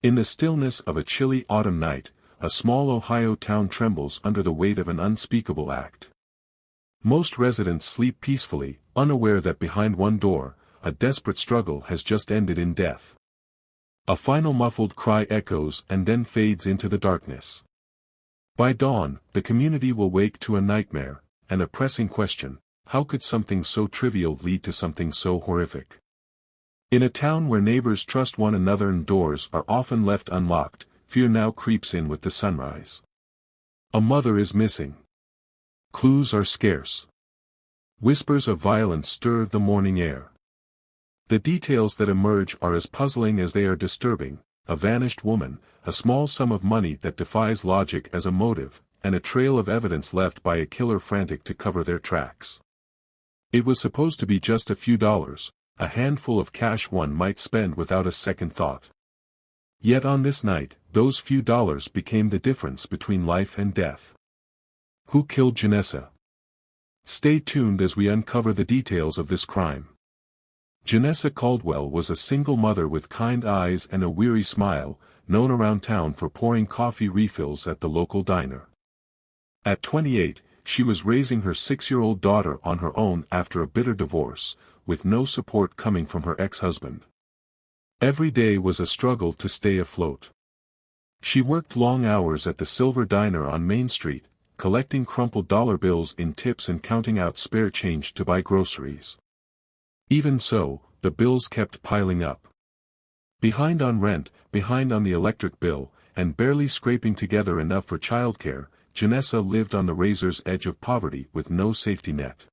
In the stillness of a chilly autumn night, a small Ohio town trembles under the weight of an unspeakable act. Most residents sleep peacefully, unaware that behind one door, a desperate struggle has just ended in death. A final muffled cry echoes and then fades into the darkness. By dawn, the community will wake to a nightmare, and a pressing question: how could something so trivial lead to something so horrific? In a town where neighbors trust one another and doors are often left unlocked, fear now creeps in with the sunrise. A mother is missing. Clues are scarce. Whispers of violence stir the morning air. The details that emerge are as puzzling as they are disturbing: a vanished woman, a small sum of money that defies logic as a motive, and a trail of evidence left by a killer frantic to cover their tracks. It was supposed to be just a few dollars, a handful of cash one might spend without a second thought. Yet on this night, those few dollars became the difference between life and death. Who killed Janessa? Stay tuned as we uncover the details of this crime. Janessa Caldwell was a single mother with kind eyes and a weary smile, known around town for pouring coffee refills at the local diner. At 28, she was raising her 6-year-old daughter on her own after a bitter divorce, with no support coming from her ex-husband. Every day was a struggle to stay afloat. She worked long hours at the Silver Diner on Main Street, collecting crumpled dollar bills in tips and counting out spare change to buy groceries. Even so, the bills kept piling up. Behind on rent, behind on the electric bill, and barely scraping together enough for childcare, Janessa lived on the razor's edge of poverty with no safety net.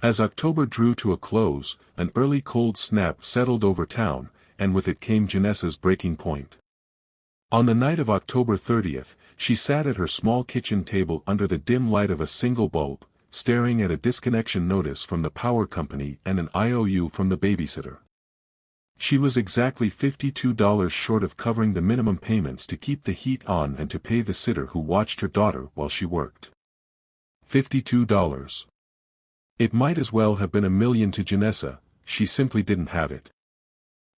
As October drew to a close, an early cold snap settled over town, and with it came Janessa's breaking point. On the night of October 30th, she sat at her small kitchen table under the dim light of a single bulb, staring at a disconnection notice from the power company and an IOU from the babysitter. She was exactly $52 short of covering the minimum payments to keep the heat on and to pay the sitter who watched her daughter while she worked. $52. It might as well have been $1 million to Janessa. She simply didn't have it.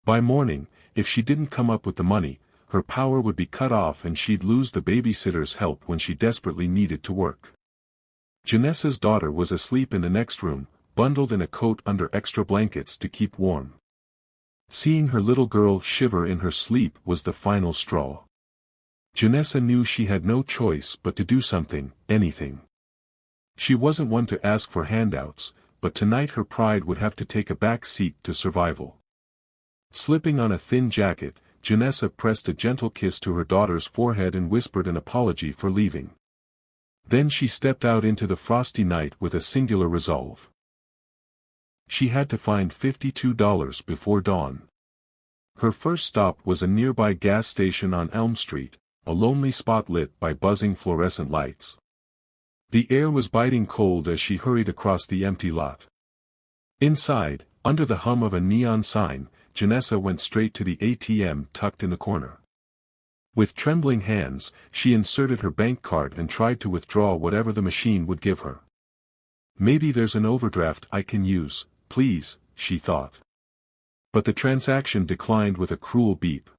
By morning, if she didn't come up with the money, her power would be cut off and she'd lose the babysitter's help when she desperately needed to work. Janessa's daughter was asleep in the next room, bundled in a coat under extra blankets to keep warm. Seeing her little girl shiver in her sleep was the final straw. Janessa knew she had no choice but to do something, anything. She wasn't one to ask for handouts, but tonight her pride would have to take a back seat to survival. Slipping on a thin jacket, Janessa pressed a gentle kiss to her daughter's forehead and whispered an apology for leaving. Then she stepped out into the frosty night with a singular resolve. She had to find $52 before dawn. Her first stop was a nearby gas station on Elm Street, a lonely spot lit by buzzing fluorescent lights. The air was biting cold as she hurried across the empty lot. Inside, under the hum of a neon sign, Janessa went straight to the ATM tucked in the corner. With trembling hands, she inserted her bank card and tried to withdraw whatever the machine would give her. Maybe there's an overdraft I can use, please, she thought. But the transaction declined with a cruel beep.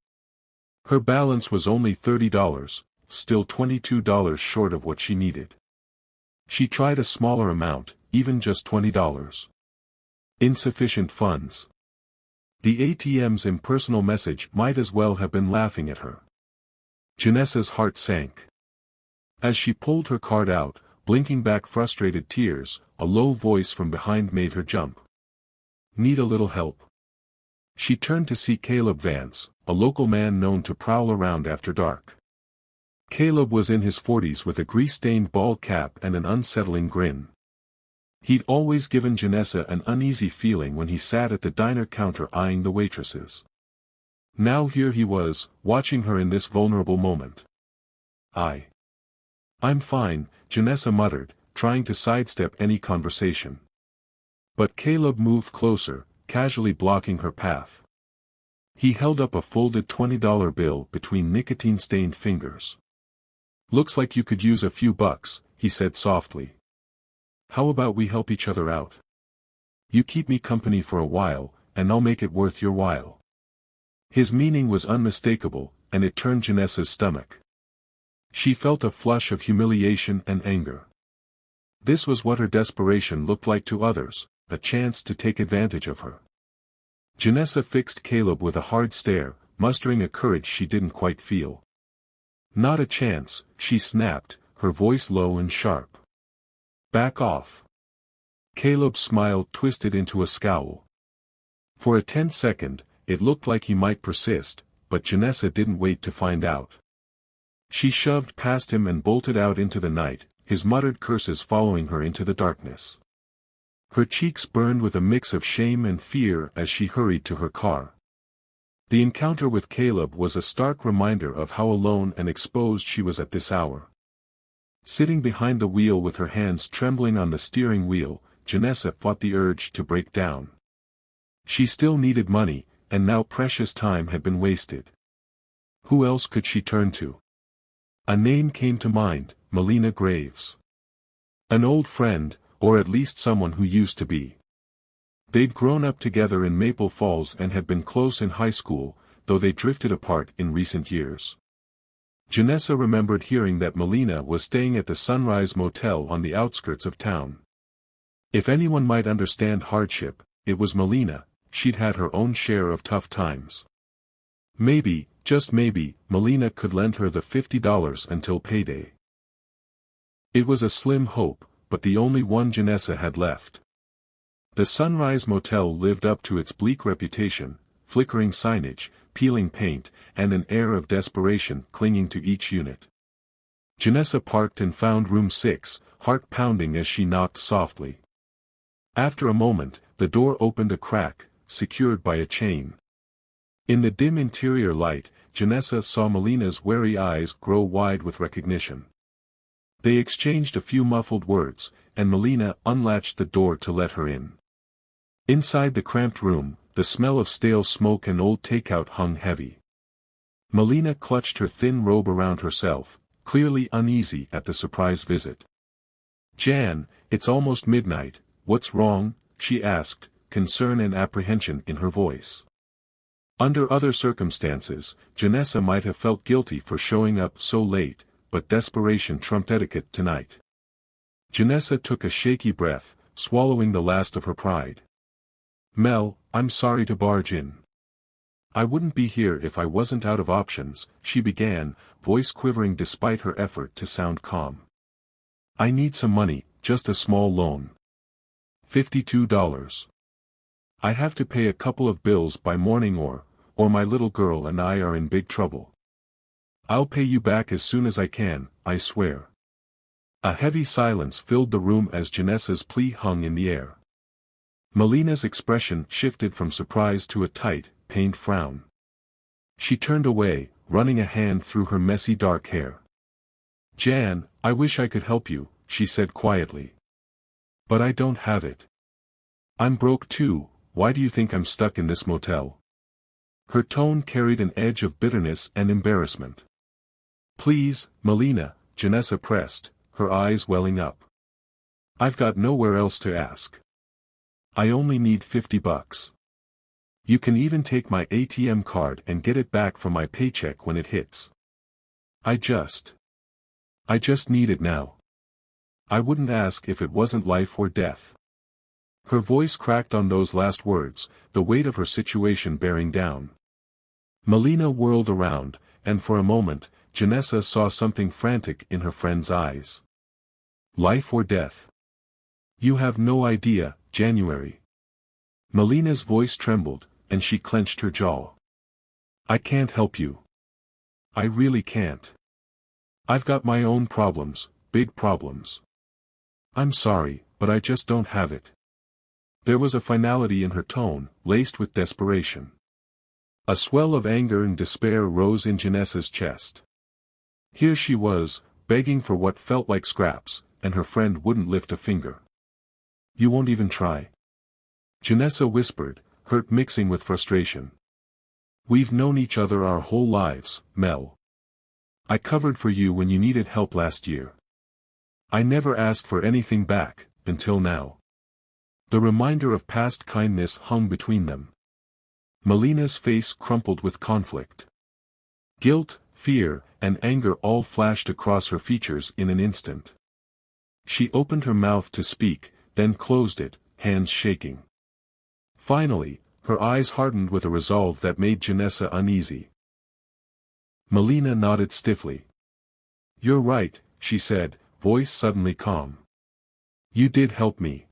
Her balance was only $30, still $22 short of what she needed. She tried a smaller amount, even just $20. Insufficient funds. The ATM's impersonal message might as well have been laughing at her. Janessa's heart sank. As she pulled her card out, blinking back frustrated tears, a low voice from behind made her jump. Need a little help? She turned to see Caleb Vance, a local man known to prowl around after dark. Caleb was in his 40s with a grease-stained bald cap and an unsettling grin. He'd always given Janessa an uneasy feeling when he sat at the diner counter eyeing the waitresses. Now here he was, watching her in this vulnerable moment. I'm fine, Janessa muttered, trying to sidestep any conversation. But Caleb moved closer, casually blocking her path. He held up a folded $20 bill between nicotine-stained fingers. Looks like you could use a few bucks, he said softly. How about we help each other out? You keep me company for a while, and I'll make it worth your while. His meaning was unmistakable, and it turned Janessa's stomach. She felt a flush of humiliation and anger. This was what her desperation looked like to others, a chance to take advantage of her. Janessa fixed Caleb with a hard stare, mustering a courage she didn't quite feel. "Not a chance," she snapped, her voice low and sharp. "Back off." Caleb's smile twisted into a scowl. For a tense second, it looked like he might persist, but Janessa didn't wait to find out. She shoved past him and bolted out into the night, his muttered curses following her into the darkness. Her cheeks burned with a mix of shame and fear as she hurried to her car. The encounter with Caleb was a stark reminder of how alone and exposed she was at this hour. Sitting behind the wheel with her hands trembling on the steering wheel, Janessa fought the urge to break down. She still needed money, and now precious time had been wasted. Who else could she turn to? A name came to mind, Melina Graves. An old friend, or at least someone who used to be. They'd grown up together in Maple Falls and had been close in high school, though they drifted apart in recent years. Janessa remembered hearing that Melina was staying at the Sunrise Motel on the outskirts of town. If anyone might understand hardship, it was Melina. She'd had her own share of tough times. Maybe, just maybe, Melina could lend her the $50 until payday. It was a slim hope, but the only one Janessa had left. The Sunrise Motel lived up to its bleak reputation, flickering signage, peeling paint, and an air of desperation clinging to each unit. Janessa parked and found room 6, heart pounding as she knocked softly. After a moment, the door opened a crack, secured by a chain. In the dim interior light, Janessa saw Melina's wary eyes grow wide with recognition. They exchanged a few muffled words, and Melina unlatched the door to let her in. Inside the cramped room, the smell of stale smoke and old takeout hung heavy. Melina clutched her thin robe around herself, clearly uneasy at the surprise visit. "Jan, it's almost midnight, what's wrong?" she asked, concern and apprehension in her voice. Under other circumstances, Janessa might have felt guilty for showing up so late, but desperation trumped etiquette tonight. Janessa took a shaky breath, swallowing the last of her pride. "Mel, I'm sorry to barge in. I wouldn't be here if I wasn't out of options," she began, voice quivering despite her effort to sound calm. "I need some money, just a small loan. $52. I have to pay a couple of bills by morning or my little girl and I are in big trouble. I'll pay you back as soon as I can, I swear." A heavy silence filled the room as Janessa's plea hung in the air. Melina's expression shifted from surprise to a tight, pained frown. She turned away, running a hand through her messy dark hair. "Jan, I wish I could help you," she said quietly. "But I don't have it. I'm broke too. Why do you think I'm stuck in this motel?" Her tone carried an edge of bitterness and embarrassment. "Please, Melina," Janessa pressed, her eyes welling up. "I've got nowhere else to ask. I only need $50. You can even take my ATM card and get it back from my paycheck when it hits. I just need it now. I wouldn't ask if it wasn't life or death." Her voice cracked on those last words, the weight of her situation bearing down. Melina whirled around, and for a moment, Janessa saw something frantic in her friend's eyes. "Life or death? You have no idea, January." Melina's voice trembled, and she clenched her jaw. "I can't help you. I really can't. I've got my own problems, big problems. I'm sorry, but I just don't have it." There was a finality in her tone, laced with desperation. A swell of anger and despair rose in Janessa's chest. Here she was, begging for what felt like scraps, and her friend wouldn't lift a finger. "You won't even try?" Janessa whispered, hurt mixing with frustration. "We've known each other our whole lives, Mel. I covered for you when you needed help last year. I never asked for anything back, until now." The reminder of past kindness hung between them. Melina's face crumpled with conflict. Guilt, fear, and anger all flashed across her features in an instant. She opened her mouth to speak, then closed it, hands shaking. Finally, her eyes hardened with a resolve that made Janessa uneasy. Melina nodded stiffly. "You're right," she said, voice suddenly calm. "You did help me.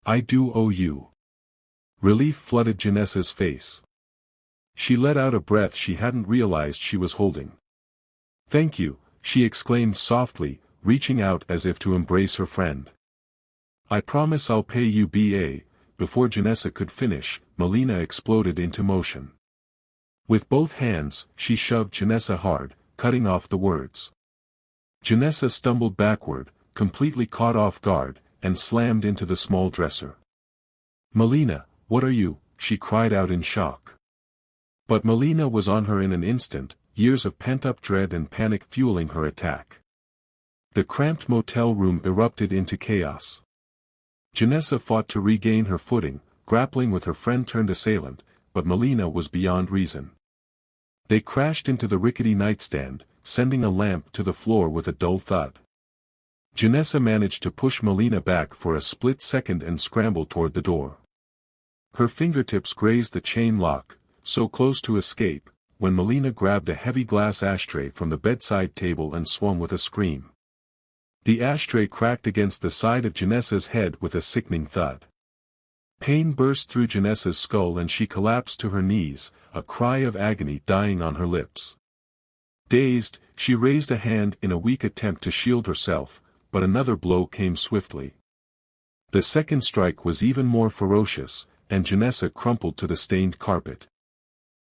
I do owe you." Relief flooded Janessa's face. She let out a breath she hadn't realized she was holding. "Thank you," she exclaimed softly, reaching out as if to embrace her friend. "I promise I'll pay you ba." Before Janessa could finish, Melina exploded into motion. With both hands, she shoved Janessa hard, cutting off the words. Janessa stumbled backward, completely caught off guard, and slammed into the small dresser. "Melina, what are you?" she cried out in shock. But Melina was on her in an instant, years of pent-up dread and panic fueling her attack. The cramped motel room erupted into chaos. Janessa fought to regain her footing, grappling with her friend-turned assailant, but Melina was beyond reason. They crashed into the rickety nightstand, sending a lamp to the floor with a dull thud. Janessa managed to push Melina back for a split second and scramble toward the door. Her fingertips grazed the chain lock, so close to escape, when Melina grabbed a heavy glass ashtray from the bedside table and swung with a scream. The ashtray cracked against the side of Janessa's head with a sickening thud. Pain burst through Janessa's skull and she collapsed to her knees, a cry of agony dying on her lips. Dazed, she raised a hand in a weak attempt to shield herself, but another blow came swiftly. The second strike was even more ferocious, and Janessa crumpled to the stained carpet.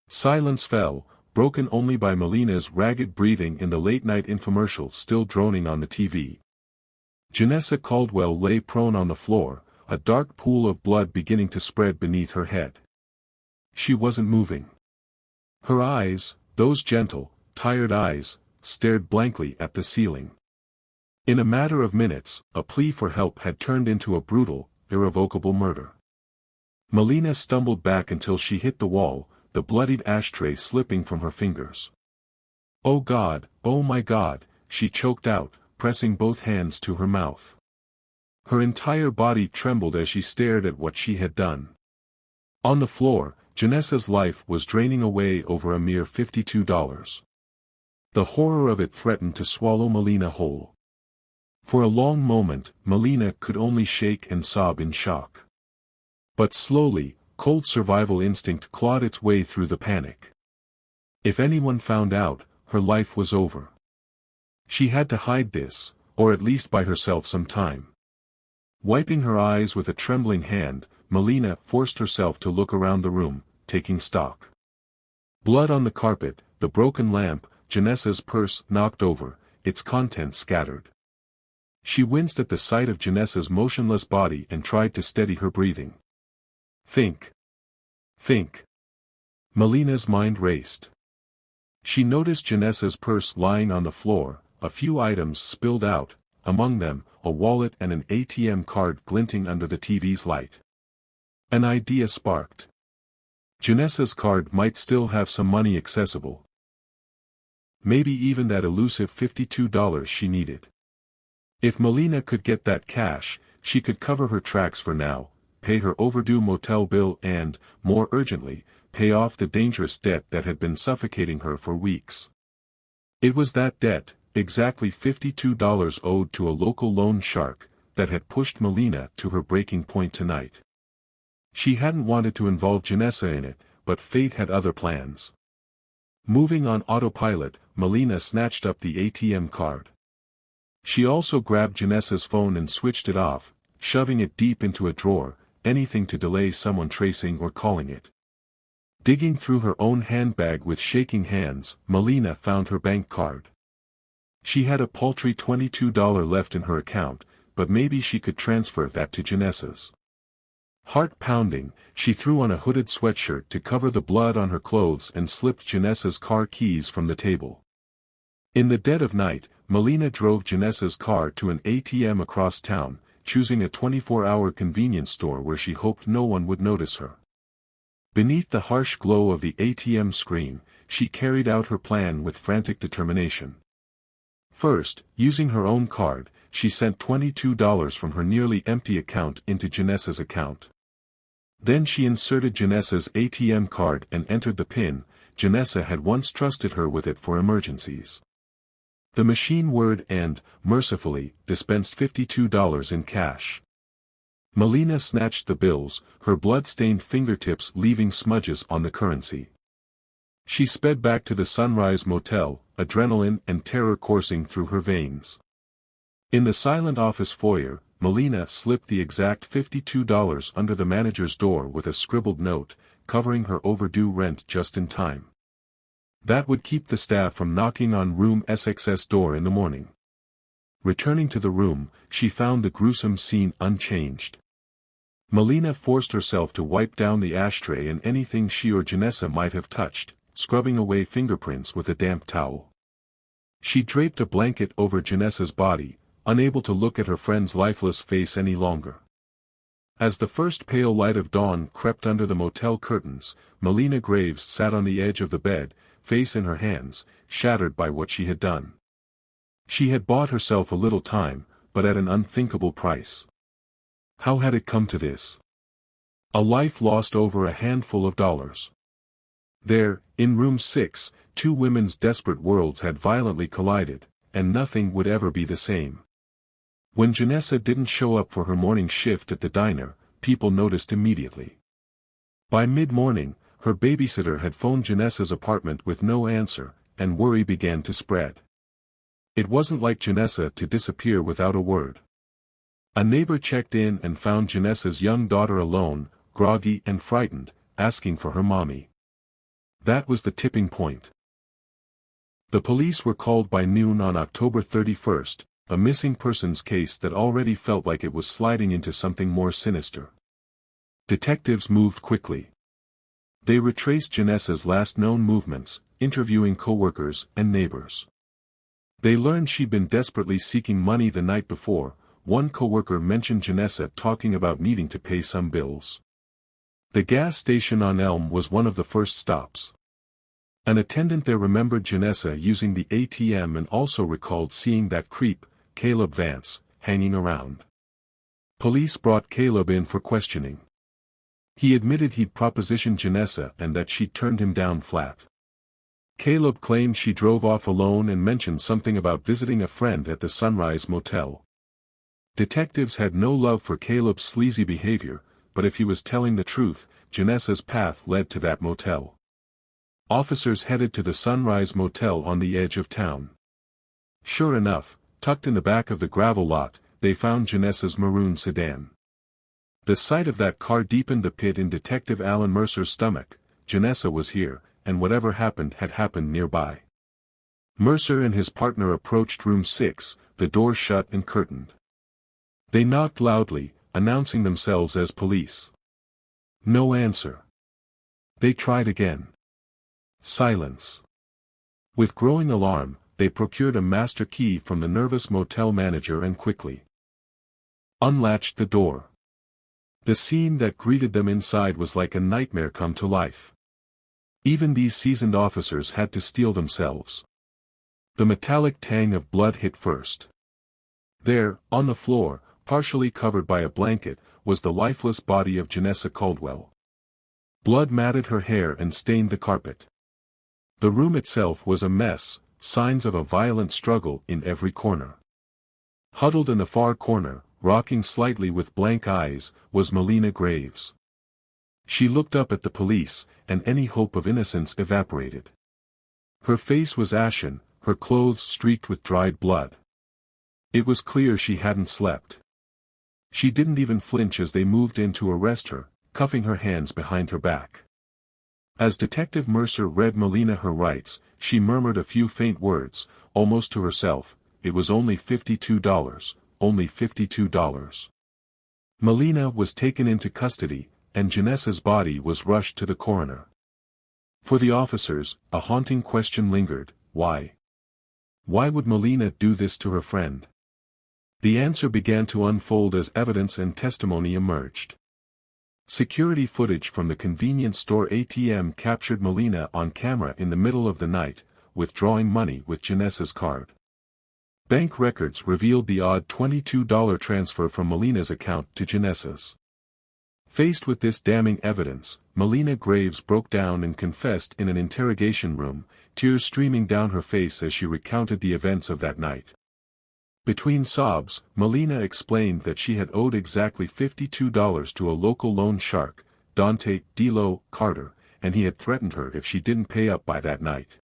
Silence fell, broken only by Melina's ragged breathing in the late-night infomercial still droning on the TV. Janessa Caldwell lay prone on the floor, a dark pool of blood beginning to spread beneath her head. She wasn't moving. Her eyes, those gentle, tired eyes, stared blankly at the ceiling. In a matter of minutes, a plea for help had turned into a brutal, irrevocable murder. Melina stumbled back until she hit the wall, the bloodied ashtray slipping from her fingers. "Oh God, oh my God," she choked out, pressing both hands to her mouth. Her entire body trembled as she stared at what she had done. On the floor, Janessa's life was draining away over a mere $52. The horror of it threatened to swallow Melina whole. For a long moment, Melina could only shake and sob in shock. But slowly, cold survival instinct clawed its way through the panic. If anyone found out, her life was over. She had to hide this, or at least buy herself some time. Wiping her eyes with a trembling hand, Melina forced herself to look around the room, taking stock. Blood on the carpet, the broken lamp, Janessa's purse knocked over, its contents scattered. She winced at the sight of Janessa's motionless body and tried to steady her breathing. Think. Think. Melina's mind raced. She noticed Janessa's purse lying on the floor, a few items spilled out, among them, a wallet and an ATM card glinting under the TV's light. An idea sparked. Janessa's card might still have some money accessible. Maybe even that elusive $52 she needed. If Melina could get that cash, she could cover her tracks for now, pay her overdue motel bill and, more urgently, pay off the dangerous debt that had been suffocating her for weeks. It was that debt, exactly $52 owed to a local loan shark, that had pushed Melina to her breaking point tonight. She hadn't wanted to involve Janessa in it, but fate had other plans. Moving on autopilot, Melina snatched up the ATM card. She also grabbed Janessa's phone and switched it off, shoving it deep into a drawer, anything to delay someone tracing or calling it. Digging through her own handbag with shaking hands, Melina found her bank card. She had a paltry $22 left in her account, but maybe she could transfer that to Janessa's. Heart pounding, she threw on a hooded sweatshirt to cover the blood on her clothes and slipped Janessa's car keys from the table. In the dead of night, Melina drove Janessa's car to an ATM across town, choosing a 24-hour convenience store where she hoped no one would notice her. Beneath the harsh glow of the ATM screen, she carried out her plan with frantic determination. First, using her own card, she sent $22 from her nearly empty account into Janessa's account. Then she inserted Janessa's ATM card and entered the PIN. Janessa had once trusted her with it for emergencies. The machine whirred and, mercifully, dispensed $52 in cash. Melina snatched the bills, her blood-stained fingertips leaving smudges on the currency. She sped back to the Sunrise Motel, adrenaline and terror coursing through her veins. In the silent office foyer, Melina slipped the exact $52 under the manager's door with a scribbled note, covering her overdue rent just in time. That would keep the staff from knocking on room SX's door in the morning. Returning to the room, she found the gruesome scene unchanged. Melina forced herself to wipe down the ashtray and anything she or Janessa might have touched, scrubbing away fingerprints with a damp towel. She draped a blanket over Janessa's body, unable to look at her friend's lifeless face any longer. As the first pale light of dawn crept under the motel curtains, Melina Graves sat on the edge of the bed, face in her hands, shattered by what she had done. She had bought herself a little time, but at an unthinkable price. How had it come to this? A life lost over a handful of dollars. There, in room 6, two women's desperate worlds had violently collided, and nothing would ever be the same. When Janessa didn't show up for her morning shift at the diner, people noticed immediately. By mid-morning, her babysitter had phoned Janessa's apartment with no answer, and worry began to spread. It wasn't like Janessa to disappear without a word. A neighbor checked in and found Janessa's young daughter alone, groggy and frightened, asking for her mommy. That was the tipping point. The police were called by noon on October 31st, a missing persons case that already felt like it was sliding into something more sinister. Detectives moved quickly. They retraced Janessa's last known movements, interviewing coworkers and neighbors. They learned she'd been desperately seeking money the night before. One coworker mentioned Janessa talking about needing to pay some bills. The gas station on Elm was one of the first stops. An attendant there remembered Janessa using the ATM and also recalled seeing that creep, Caleb Vance, hanging around. Police brought Caleb in for questioning. He admitted he'd propositioned Janessa and that she'd turned him down flat. Caleb claimed she drove off alone and mentioned something about visiting a friend at the Sunrise Motel. Detectives had no love for Caleb's sleazy behavior, but if he was telling the truth, Janessa's path led to that motel. Officers headed to the Sunrise Motel on the edge of town. Sure enough, tucked in the back of the gravel lot, they found Janessa's maroon sedan. The sight of that car deepened the pit in Detective Alan Mercer's stomach. Janessa was here, and whatever happened had happened nearby. Mercer and his partner approached room 6, the door shut and curtained. They knocked loudly, announcing themselves as police. No answer. They tried again. Silence. With growing alarm, they procured a master key from the nervous motel manager and quickly unlatched the door. The scene that greeted them inside was like a nightmare come to life. Even these seasoned officers had to steel themselves. The metallic tang of blood hit first. There, on the floor, partially covered by a blanket, was the lifeless body of Janessa Caldwell. Blood matted her hair and stained the carpet. The room itself was a mess, signs of a violent struggle in every corner. Huddled in the far corner, rocking slightly with blank eyes, was Melina Graves. She looked up at the police, and any hope of innocence evaporated. Her face was ashen, her clothes streaked with dried blood. It was clear she hadn't slept. She didn't even flinch as they moved in to arrest her, cuffing her hands behind her back. As Detective Mercer read Melina her rights, she murmured a few faint words, almost to herself. It was only $52, only $52. Melina was taken into custody, and Janessa's body was rushed to the coroner. For the officers, a haunting question lingered: why? Why would Melina do this to her friend? The answer began to unfold as evidence and testimony emerged. Security footage from the convenience store ATM captured Melina on camera in the middle of the night, withdrawing money with Janessa's card. Bank records revealed the odd $22 transfer from Melina's account to Janessa's. Faced with this damning evidence, Melina Graves broke down and confessed in an interrogation room, tears streaming down her face as she recounted the events of that night. Between sobs, Melina explained that she had owed exactly $52 to a local loan shark, Dante D'Lo Carter, and he had threatened her if she didn't pay up by that night.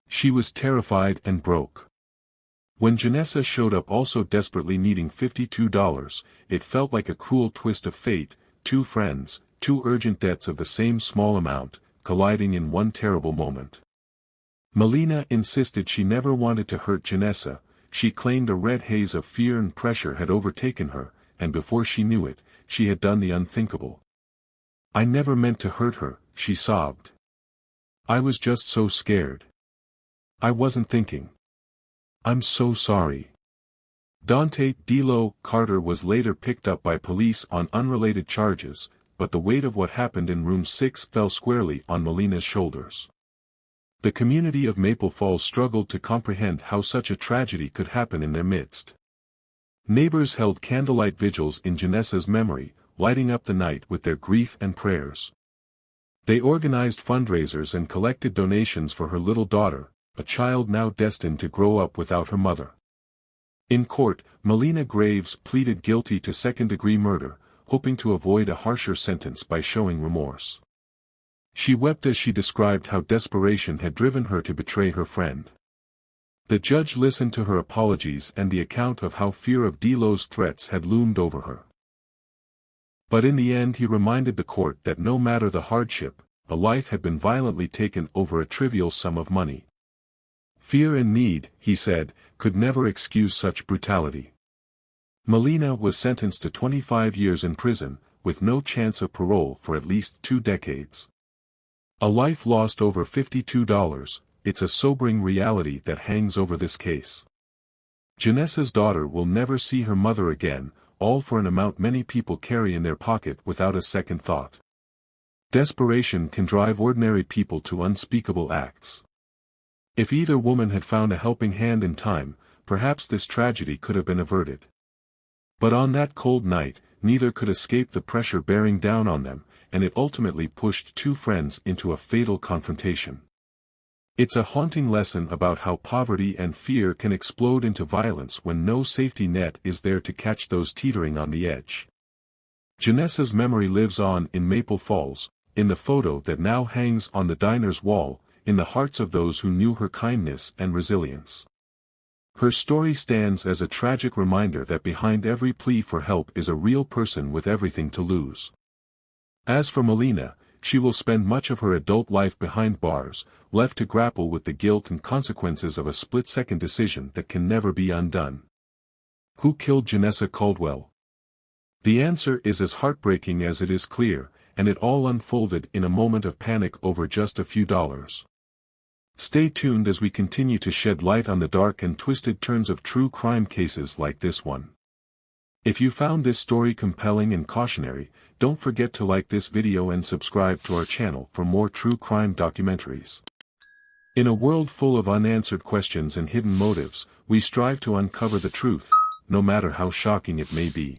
She was terrified and broke. When Janessa showed up also desperately needing $52, it felt like a cruel twist of fate, two friends, two urgent debts of the same small amount, colliding in one terrible moment. Melina insisted she never wanted to hurt Janessa. She claimed a red haze of fear and pressure had overtaken her, and before she knew it, she had done the unthinkable. "I never meant to hurt her," she sobbed. "I was just so scared. I wasn't thinking. I'm so sorry." Dante D'Lo Carter was later picked up by police on unrelated charges, but the weight of what happened in room 6 fell squarely on Melina's shoulders. The community of Maple Falls struggled to comprehend how such a tragedy could happen in their midst. Neighbors held candlelight vigils in Janessa's memory, lighting up the night with their grief and prayers. They organized fundraisers and collected donations for her little daughter, a child now destined to grow up without her mother. In court, Melina Graves pleaded guilty to second-degree murder, hoping to avoid a harsher sentence by showing remorse. She wept as she described how desperation had driven her to betray her friend. The judge listened to her apologies and the account of how fear of D'Lo's threats had loomed over her. But in the end he reminded the court that no matter the hardship, a life had been violently taken over a trivial sum of money. Fear and need, he said, could never excuse such brutality. Melina was sentenced to 25 years in prison, with no chance of parole for at least 2 decades. A life lost over $52, it's a sobering reality that hangs over this case. Janessa's daughter will never see her mother again, all for an amount many people carry in their pocket without a second thought. Desperation can drive ordinary people to unspeakable acts. If either woman had found a helping hand in time, perhaps this tragedy could have been averted. But on that cold night, neither could escape the pressure bearing down on them, and it ultimately pushed two friends into a fatal confrontation. It's a haunting lesson about how poverty and fear can explode into violence when no safety net is there to catch those teetering on the edge. Janessa's memory lives on in Maple Falls, in the photo that now hangs on the diner's wall, in the hearts of those who knew her kindness and resilience. Her story stands as a tragic reminder that behind every plea for help is a real person with everything to lose. As for Melina, she will spend much of her adult life behind bars, left to grapple with the guilt and consequences of a split-second decision that can never be undone. Who killed Janessa Caldwell? The answer is as heartbreaking as it is clear, and it all unfolded in a moment of panic over just a few dollars. Stay tuned as we continue to shed light on the dark and twisted turns of true crime cases like this one. If you found this story compelling and cautionary, don't forget to like this video and subscribe to our channel for more true crime documentaries. In a world full of unanswered questions and hidden motives, we strive to uncover the truth, no matter how shocking it may be.